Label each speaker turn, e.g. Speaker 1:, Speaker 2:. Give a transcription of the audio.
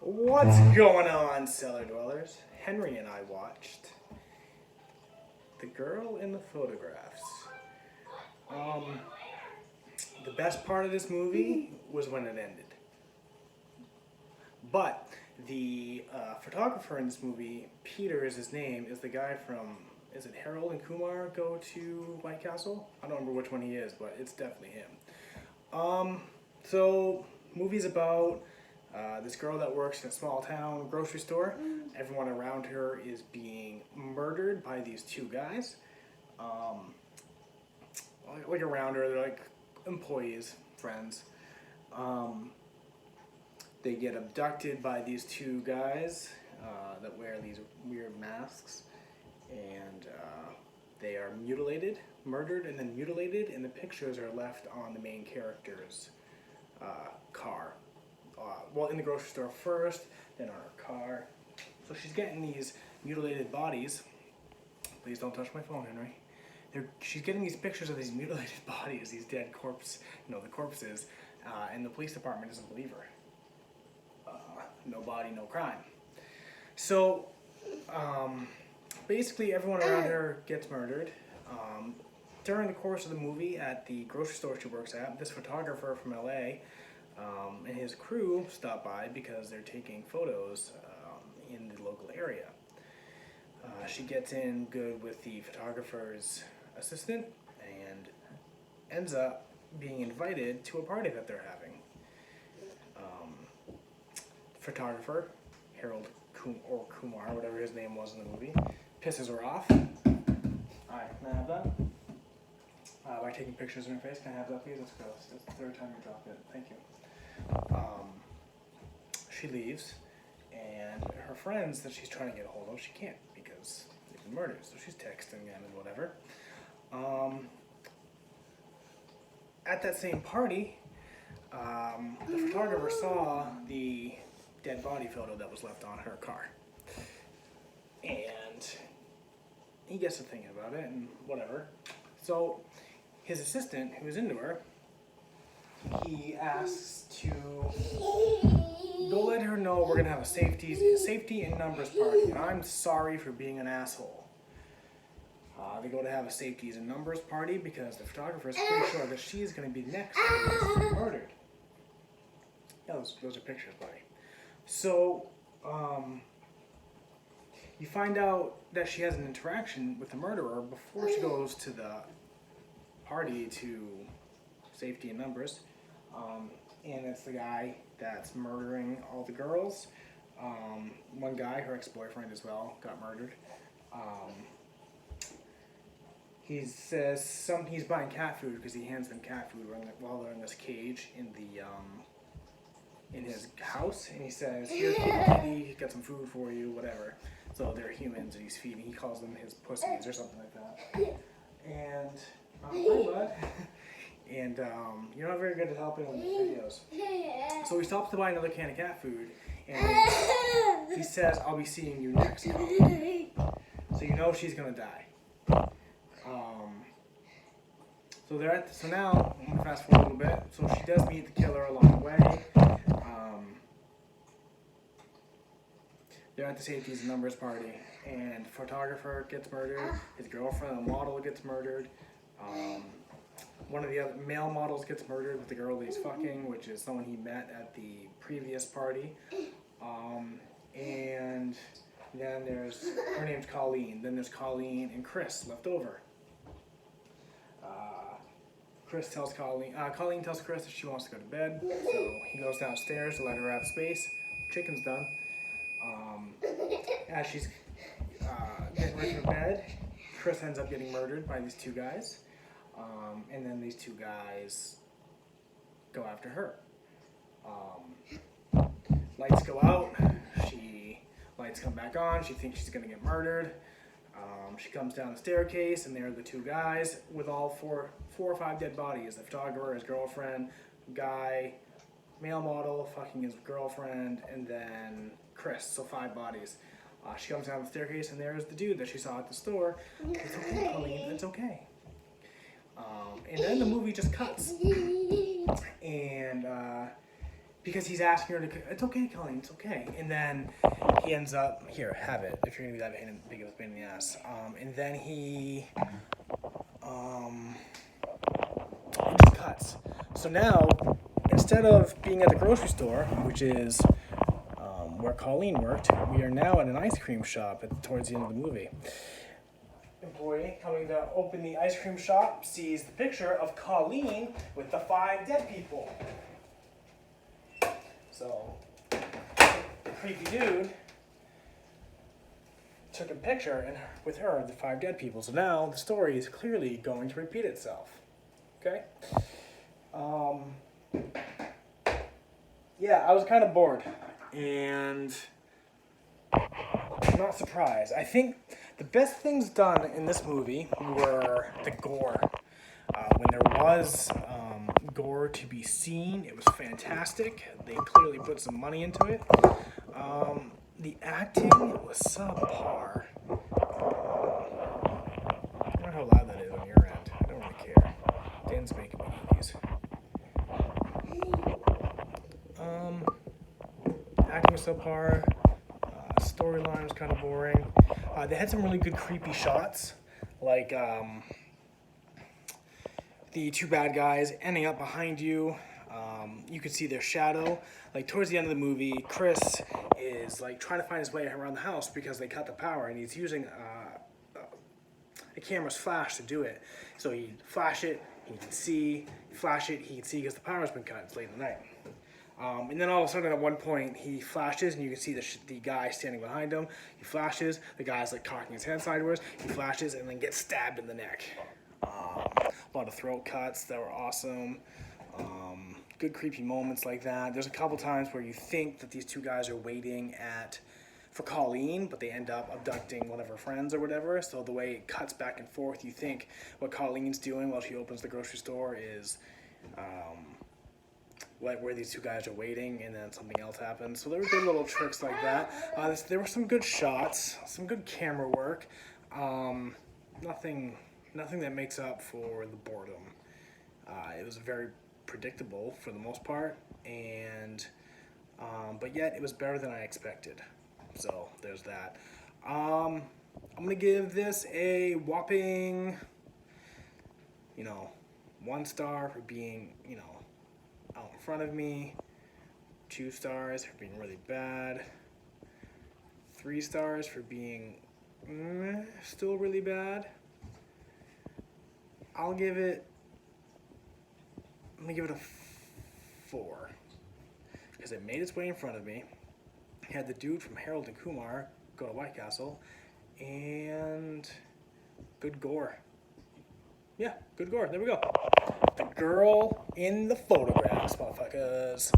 Speaker 1: What's going on, cellar dwellers? Henry and I watched The Girl in the Photographs. The best part of this movie was when it ended. But the photographer in this movie, Peter is his name, is the guy from, is it Harold and Kumar Go to White Castle? I don't remember which one he is, but it's definitely him. So, movie's about this girl that works in a small town grocery store. Everyone around her is being murdered by these two guys. Like around her, they're like employees, friends. They get abducted by these two guys that wear these weird masks, and they are mutilated, murdered, and then mutilated, and the pictures are left on the main character's car. Well, in the grocery store first, then on her car. So she's getting these mutilated bodies. Please don't touch my phone, Henry. She's getting these pictures of these mutilated bodies, these dead the corpses, and the police department doesn't believe her. No body, no crime. So, basically everyone around her gets murdered. During the course of the movie, at the grocery store she works at, this photographer from LA and his crew stop by because they're taking photos in the local area. She gets in good with the photographer's assistant and ends up being invited to a party that they're having. Photographer, Harold or Kumar, whatever his name was in the movie, pisses her off. Alright, can I have that? By taking pictures in her face, can I have that please? That's gross. That's the third time you dropped it. Thank you. She leaves, and her friends that she's trying to get a hold of, she can't because they've been murdered, so she's texting them and whatever. At that same party, the photographer saw the dead body photo that was left on her car. And he gets to thinking about it and whatever. So his assistant, who is into her, he asks to go let her know we're going to have a safety in numbers party. And I'm sorry for being an asshole. They go to have a safeties in numbers party because the photographer is pretty sure that she's going to be next to be murdered. Yeah, those are pictures, buddy. So, you find out that she has an interaction with the murderer before she goes to the party to safety in numbers. And it's the guy that's murdering all the girls. One guy, her ex-boyfriend as well, got murdered. He says he's buying cat food because he hands them cat food while they're in this cage in his house, and he says, "Here, kitty, got some food for you, whatever." So they're humans, and he's feeding. He calls them his pussies or something like that. And hi, bud. And you're not very good at helping with the videos. So he stops to buy another can of cat food, and he says, "I'll be seeing you next time." So you know she's gonna die. So now I'm gonna fast forward a little bit. So she does meet the killer along the way. They're at the safeties and numbers party, and the photographer gets murdered. His girlfriend, the model, gets murdered. One of the other male models gets murdered with the girl that he's fucking, which is someone he met at the previous party. And then her name's Colleen. Then there's Colleen and Chris left over. Chris tells Colleen tells Chris that she wants to go to bed, so he goes downstairs to let her have space. Chicken's done. As she's getting ready for bed, Chris ends up getting murdered by these two guys, and then these two guys go after her. Lights go out. Lights come back on. She thinks she's gonna get murdered. She comes down the staircase, and there are the two guys with all four or five dead bodies. The photographer, his girlfriend, guy, male model, fucking his girlfriend, and then Chris, so 5 bodies. She comes down the staircase, and there's the dude that she saw at the store. It's okay, Colleen, it's okay. And then the movie just cuts. And because he's asking her to, it's okay, Colleen, it's okay. And then he ends up, here, have it, if you're gonna be that big of a pain in the ass. And then he, it just cuts. So now, instead of being at the grocery store, which is where Colleen worked, we are now at an ice cream shop towards the end of the movie. Employee coming to open the ice cream shop sees the picture of Colleen with the 5 dead people. So, the creepy dude took a picture with her of the 5 dead people. So now the story is clearly going to repeat itself. Okay? Yeah, I was kind of bored. And I'm not surprised. I think the best things done in this movie were the gore. When there was gore to be seen, it was fantastic. They clearly put some money into it. The acting was subpar. I don't know how loud that is on your end. I don't really care. Dan's making me do these. Acting was subpar. Storyline was kind of boring. They had some really good creepy shots, like the 2 bad guys ending up behind you. You could see their shadow. Like towards the end of the movie, Chris is like trying to find his way around the house because they cut the power, and he's using the camera's flash to do it. So he flash it, he can see. Flash it, he can see because the power's been cut. It's late in the night. And then all of a sudden at one point he flashes and you can see the guy standing behind him. He flashes, the guy's like cocking his head sideways. He flashes and then gets stabbed in the neck. A lot of throat cuts that were awesome. Good creepy moments like that. There's a couple times where you think that these 2 guys are waiting for Colleen, but they end up abducting one of her friends or whatever. So the way it cuts back and forth, you think what Colleen's doing while she opens the grocery store is like where these 2 guys are waiting, and then something else happens. So there were good little tricks like that. There were some good shots, some good camera work. Nothing that makes up for the boredom. It was very predictable for the most part, and but yet it was better than I expected. So there's that. I'm gonna give this a whopping, 1 star for being, out in front of me, 2 stars for being really bad, 3 stars for being still really bad. I'm gonna give it a 4 because it made its way in front of me. It had the dude from Harold and Kumar go to White Castle, and good gore. Yeah, good gore. There we go. The girl in the photographs, motherfuckers.